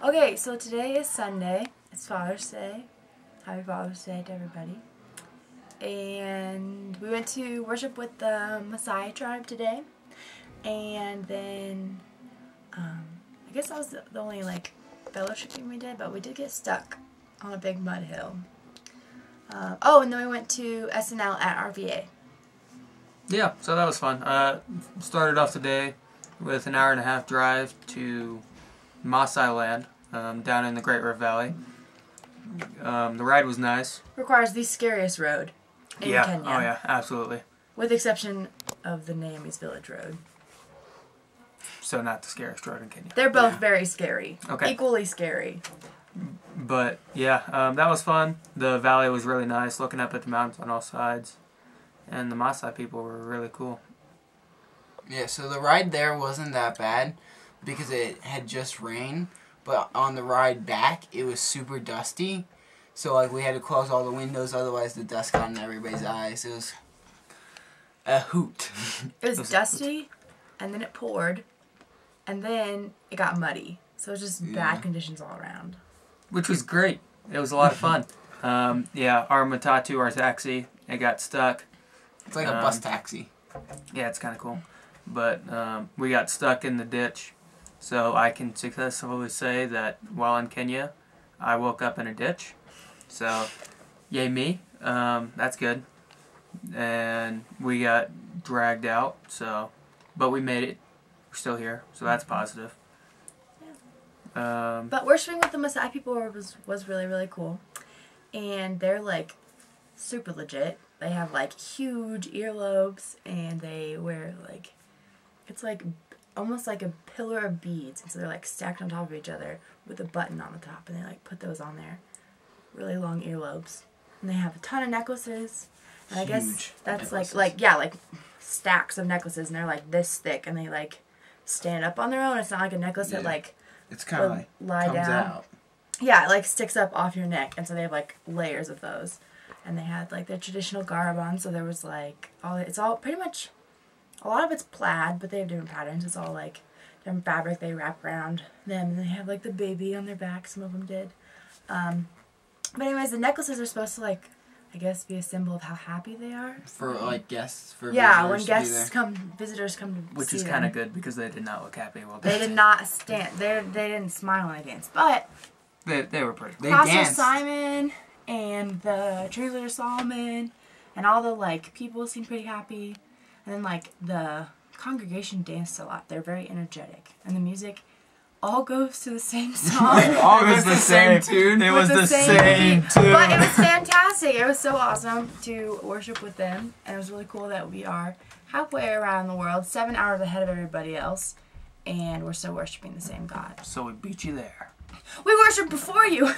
Okay, so today is Sunday. It's Father's Day. Happy Father's Day to everybody. And we went to worship with the Maasai tribe today. And then, I guess that was the only, fellowshipping we did, but we did get stuck on a big mud hill. And then we went to SNL at RVA. Yeah, so that was fun. Started off the day with an 1.5-hour drive to Maasai land, down in the Great Rift Valley. The ride was nice. Requires the scariest road in Kenya. Oh yeah, absolutely. With the exception of the Naomi's Village Road. So not the scariest road in Kenya. They're both very scary. Okay. Equally scary. But yeah, that was fun. The valley was really nice, looking up at the mountains on all sides. And the Maasai people were really cool. Yeah, so the ride there wasn't that bad because it had just rained. But on the ride back, it was super dusty. So, we had to close all the windows, otherwise the dust got in everybody's eyes. It was a hoot. It was dusty, and then it poured, and then it got muddy. So it was just bad conditions all around. Which was great. It was a lot of fun. Our Matatu, our taxi, it got stuck. It's like a bus taxi. Yeah, it's kind of cool. But we got stuck in the ditch. So I can successfully say that while in Kenya, I woke up in a ditch. So, yay me. That's good. And we got dragged out. But we made it. We're still here. So that's positive. Yeah. But worshiping with the Maasai people was really, really cool. And they're super legit. They have huge earlobes, and they wear it's almost like a pillar of beads, and so they're stacked on top of each other with a button on the top, and they put those on there. Really long earlobes, and they have a ton of necklaces. And I guess that's necklaces. Stacks of necklaces, and they're this thick, and they stand up on their own. It's not like a necklace that it's kind of lie comes down. out. Yeah, it sticks up off your neck, and so they have layers of those. And they had their traditional garb on, so there was it's all pretty much, a lot of it's plaid, but they have different patterns. It's all different fabric they wrap around them, and they have the baby on their back, some of them did. But anyways, the necklaces are supposed to I guess be a symbol of how happy they are. For guests, for when visitors come to Which see is them. kind of good because they did not look happy while They did not stand. They didn't smile when they danced, but they were pretty. They Pastor danced. Simon and the tree leader Solomon and all the people seemed pretty happy, and then the congregation danced a lot. They're very energetic, and the music all goes to the same song. It was the same tune. It was the same tune. But it was fantastic. It was so awesome to worship with them, and it was really cool that we are halfway around the world, 7 hours ahead of everybody else, and we're still worshiping the same God. So we beat you there. We worshiped before you.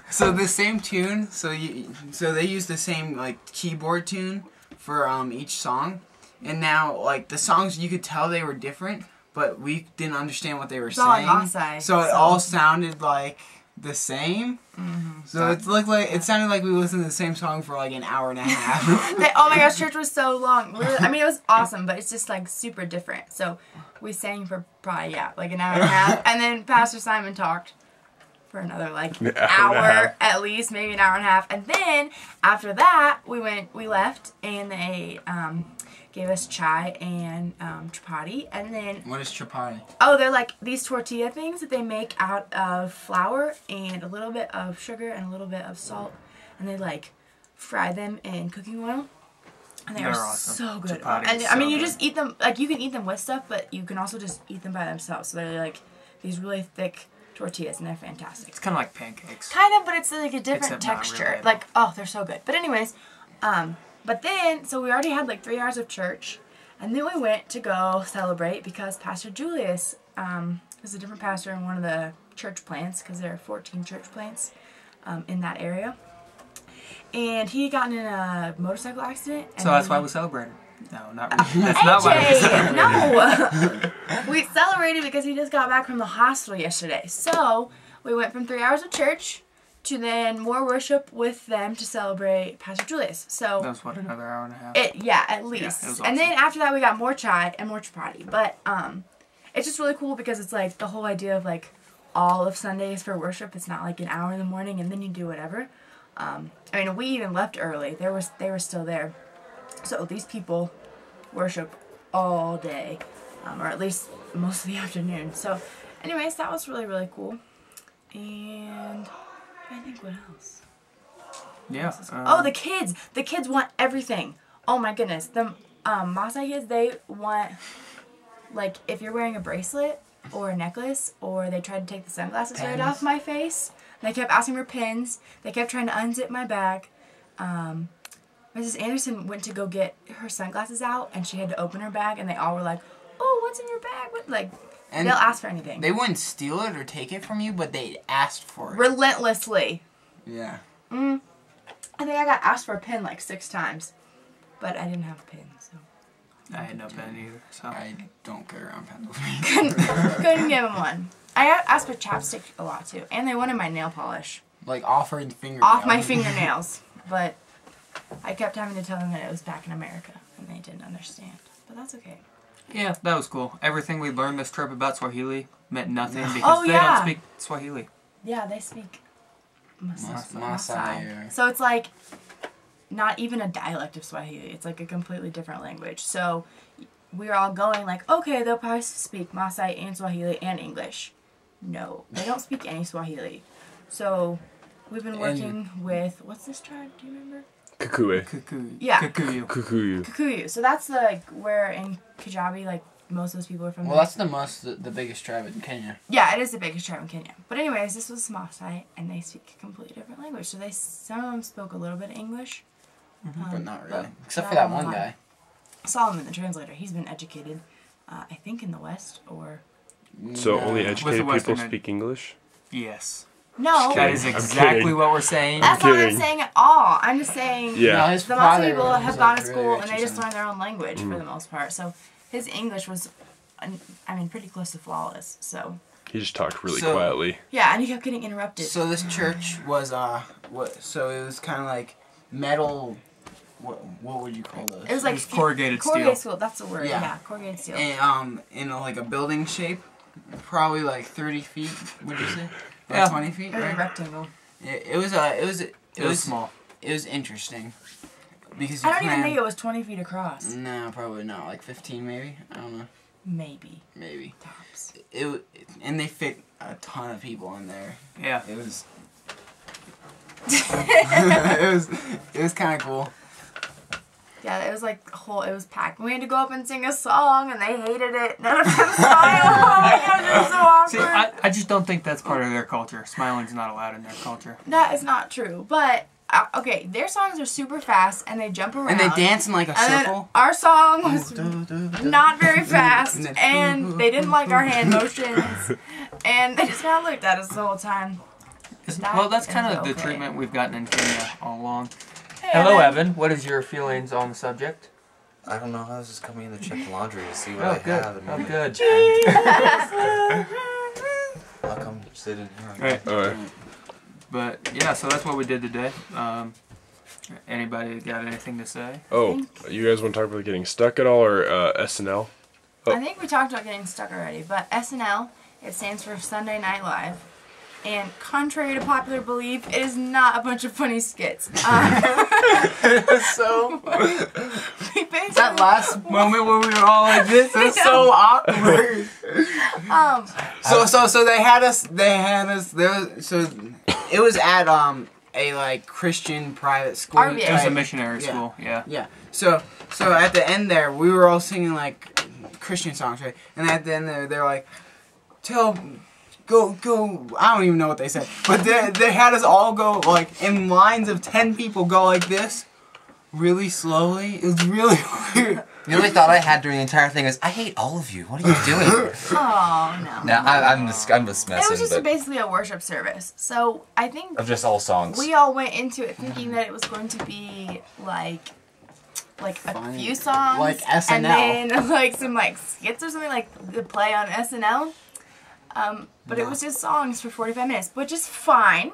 So the same tune. So they use the same keyboard tune for each song, and now the songs you could tell they were different. But we didn't understand what they were saying. Maasai, so it all sounded the same. Mm-hmm. So it sounded like we listened to the same song for an hour and a half. Oh my gosh, church was so long. I mean, it was awesome, but it's just super different. So we sang for probably an hour and a half, and then Pastor Simon talked for another hour at least, maybe an hour and a half, and then after that we left, and they gave us chai and chapati, and then... What is chapati? Oh, they're these tortilla things that they make out of flour and a little bit of sugar and a little bit of salt, and they fry them in cooking oil, and they're awesome. So good. And I mean, you just eat them, you can eat them with stuff, but you can also just eat them by themselves. So they're these really thick tortillas, and they're fantastic. It's kind of like pancakes. Kind of, but it's a different Except texture. Really they're so good. But anyways, but then, so we already had 3 hours of church, and then we went to go celebrate because Pastor Julius is a different pastor in one of the church plants, because there are 14 church plants in that area. And he had gotten in a motorcycle accident. And so that's why we celebrated. No, not really. That's not why we celebrated. No! We celebrated because he just got back from the hospital yesterday. So we went from 3 hours of church to then more worship with them to celebrate Pastor Julius. So that was another hour and a half? Yeah, at least. Yeah, it was awesome. And then after that we got more chai and more chapati. But it's just really cool because it's like the whole idea of like all of Sundays for worship. It's not like an hour in the morning and then you do whatever. I mean, we even left early. They were still there. So these people worship all day, or at least most of the afternoon. So anyways, that was really, really cool. And I think what else? Yeah. Oh, the kids! The kids want everything. Oh my goodness. The Maasai kids, they want, like, if you're wearing a bracelet or a necklace, or they tried to take the sunglasses right off my face. They kept asking for pins. They kept trying to unzip my bag. Mrs. Anderson went to go get her sunglasses out, and she had to open her bag, and they all were like, "Oh, what's in your bag?" What? Like, And they'll ask for anything. They wouldn't steal it or take it from you, but they asked for it. Relentlessly. Yeah. I think I got asked for a pin like 6 times, but I didn't have a pin, so. I had no pen either. So I don't carry around pens with me. Couldn't give them one. I got asked for chapstick a lot too, and they wanted my nail polish Like offered fingernails. off my fingernails, but I kept having to tell them that it was back in America, and they didn't understand. But that's okay. yeah, that was cool. Everything we learned this trip about Swahili meant nothing because Oh, they yeah. don't speak Swahili. Yeah, they speak Maasai. Maasai. So it's like not even a dialect of Swahili. It's like a completely different language. So we were all going like, okay, they'll probably speak Maasai and Swahili and English. No, they don't speak any Swahili. So we've been working with, what's this tribe? Do you remember? Kikuyu. Kikuyu. Yeah. Kikuyu. Kikuyu. Kikuyu. So that's like where in Kajabi, like most of those people are from. Well, that's the biggest tribe in Kenya. Yeah, it is the biggest tribe in Kenya. But anyways, this was Maasai, and they speak a completely different language. So some of them spoke a little bit of English. But not really. but Except for not that a one lot. guy. Solomon, the translator, he's been educated, I think in the West, or... So No. only With educated the Western people ed- speak English? Yes. No, That is I'm exactly kidding. what we're saying. that's not what I'm kidding. saying at all. I'm just saying Yeah. No, his the Maasai father people was, have like, gone to really school rich and or they just something. learn their own language Mm. for the most part. So his English was, I mean, pretty close to flawless. So, He just talked really So- quietly. yeah, and he kept getting interrupted. So this church was so it was kind of like metal. What would you call those? it was like was corrugated steel. Corrugated steel, that's the word. Yeah. Yeah, corrugated steel. And, in like a building shape, probably like 30 feet. Would you say? Or Yeah. 20 feet. It was a Right? rectangle. It was It was small. It was interesting because I don't even think it was 20 feet across. No, probably not. Like 15, maybe. I don't know. Maybe. Maybe. Tops. And they fit a ton of people in there. Yeah. It was. it was kind of cool. Yeah, it was like it was packed. We had to go up and sing a song, and they hated it. None of them smiled. Oh my gosh, it was so awkward. See, I just don't think that's part of their culture. Smiling's not allowed in their culture. That is not true. But, okay, their songs are super fast, and they jump around. And they dance in like a And then circle. our song was not very fast, And then- and they didn't like our hand motions, and they just kind of looked at us the whole time. Well, that's kind of is the okay. treatment we've gotten in Kenya all along. Hey, Hello, Evan. What is your feelings on the subject? I don't know. I was just coming in to check the laundry to see what Oh, I good. have. And Oh, maybe good. I'll come sit in here. Right. Alright. But yeah, so that's what we did today. Anybody got anything to say? Oh, you guys want to talk about getting stuck at all or SNL? I think we talked about getting stuck already, but SNL, it stands for Sunday Night Live. And contrary to popular belief, it is not a bunch of funny skits. So We basically, that last moment where we were all like this is so awkward. So they had us there. So it was at a like Christian private school. RVA. It was a type- missionary Yeah. school. Yeah. Yeah. So at the end there, we were all singing like Christian songs, right? And at the end there, they're like, go. I don't even know what they said, but they had us all go like in lines of 10 people go like this, really slowly. It was really weird. The only thought I had during the entire thing is, I hate all of you. What are you doing? oh no. Now I'm just It was messing, just but basically a worship service. So I think of just all songs. we all went into it thinking that it was going to be like a Funny. few songs, Like SNL. and then like some like skits or something like the play on SNL. But it was just songs for 45 minutes, which is fine.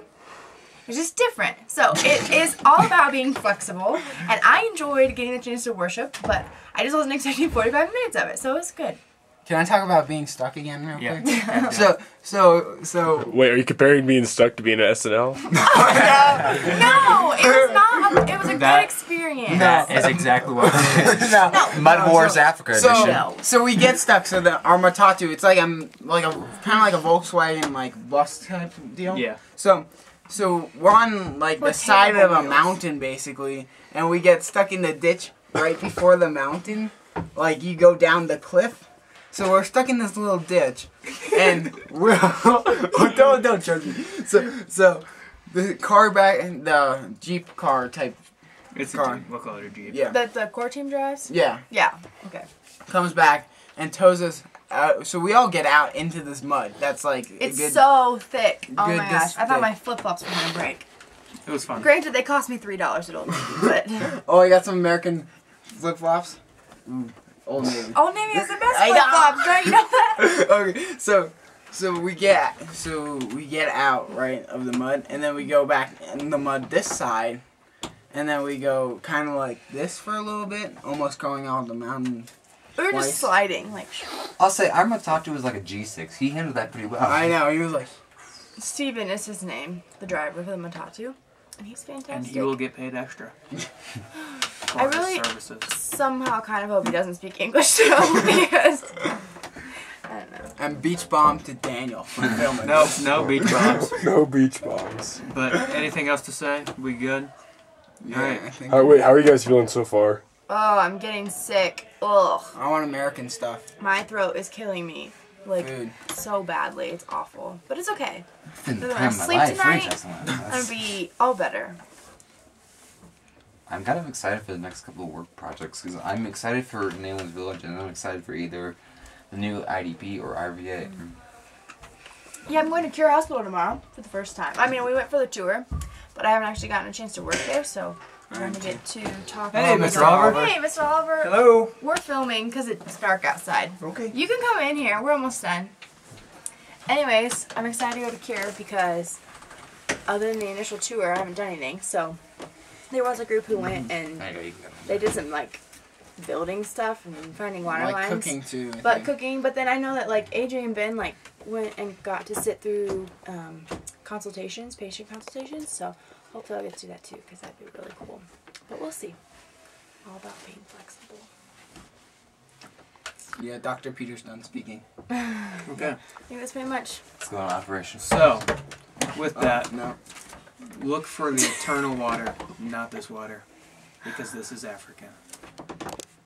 It's just different. So it is all about being flexible, and I enjoyed getting the chance to worship, but I just wasn't expecting 45 minutes of it, so it was good. Can I talk about being stuck again real Yeah. quick? Yeah. So. Wait, are you comparing being stuck to being at SNL? No, it was not. It was a good That- experience. That is exactly what it is. No. Mud Wars Africa So, edition. No. so we get stuck. So our Matatu, it's like a kind of like a Volkswagen like bus type deal. Yeah. So we're on like With the side of a wheels. mountain basically, and we get stuck in the ditch right before the mountain. Like you go down the cliff. So we're stuck in this little ditch, and we're don't judge me. So the Jeep car type, It's a Car. Jeep. We'll call it a Jeep. yeah, That the core team drives? yeah, Yeah. Okay. comes back and tows us out. So we all get out into this mud. That's like a It's good. so thick. Oh good my gosh. I thick. thought my flip flops were gonna break. It was fun. Granted, they cost me $3 at Old Navy, but Oh, I got some American flip flops. Old Navy. Old Navy has the best I flip flops. Don't you know that? Okay, so we get out right of the mud, and then we go back in the mud this side, and then we go kind of like this for a little bit, almost going off the mountain. We were Twice. just sliding. Like I'll say our Matatu was like a G6. He handled that pretty well. I know, he was like, Steven is his name, the driver for the Matatu, and he's fantastic. And he will get paid extra. For I his really- services. Somehow kind of hope he doesn't speak English too, because I don't know. and beach bomb to Daniel for filming. No beach bombs. No beach bombs. But anything else to say? We good? Yeah, Alright. I think. How are you guys feeling so far? Oh, I'm getting sick. Ugh. I want American stuff. My throat is killing me. Like, Food. so badly. It's awful. But it's okay. Been the When time I of my sleep life, tonight, franchise one. I'm gonna be all better. I'm kind of excited for the next couple of work projects because I'm excited for Nayland's Village and I'm excited for either the new IDP or RVA. Yeah, I'm going to Cure Hospital tomorrow for the first time. I mean, we went for the tour, but I haven't actually gotten a chance to work there, so we're going to get to talk. Hey, about Mr. Oliver. Hey, Mr. Oliver. Hello. We're filming because it's dark outside. Okay. You can come in here. We're almost done. Anyways, I'm excited to go to Cure because other than the initial tour, I haven't done anything. So there was a group who went and There you go, you can go. they did some like building stuff and finding water Like lines. cooking too. I But think. cooking, but then I know that like Adrian and Ben like went and got to sit through consultations, patient consultations. So hopefully I'll get to do that too because that'd be really cool. But we'll see. All about being flexible. Yeah, Dr. Peter's done speaking. Okay. I think that's pretty much. Let's go on operation. So, with that, No. look for the eternal water, not this water, because this is Africa.